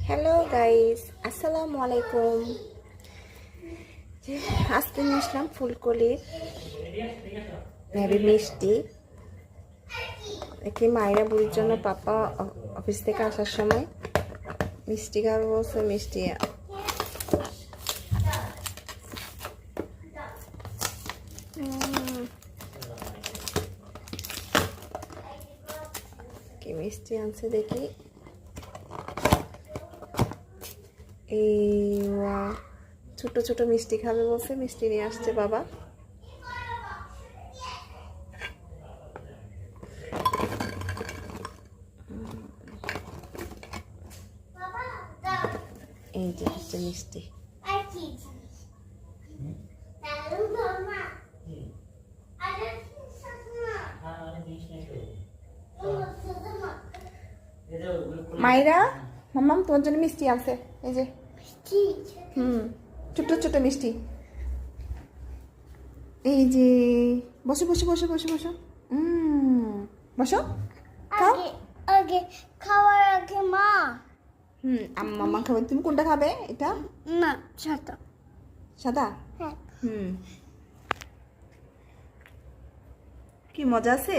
Hello guys, আসসালামু আলাইকুম। আজকে নিয়ে আসলাম ফুলকলির মিষ্টি। কি মায়েরা বুড়ির জন্য পাপা অফিস থেকে আসার সময় মিষ্টি খাবে বলছে। মিষ্টি কি মিষ্টি আনছে দেখি। এই ছোট ছোট মিষ্টি খাবে বলছে, মিষ্টি নিয়ে আসছে বাবা। এই যে হচ্ছে মিষ্টি। মাইরা মাম্মাম তোমার জন্য মিষ্টি আনছে, এই যে ছোট ছোট মিষ্টি। এই যে বসো বসো বসো বসো বসো বসো, খাও। আগে খাওয়ার আগে মা মাম্মা খাবে। তুমি কোনটা খাবে? এটা না সাদা সাদা। হ্যাঁ কি মজা আছে।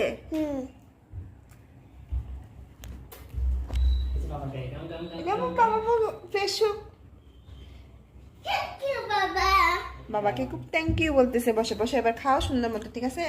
বাবাকে খুব থ্যাংক ইউ বলতেছে। বসে বসে এবার খাও সুন্দর মতো, ঠিক আছে?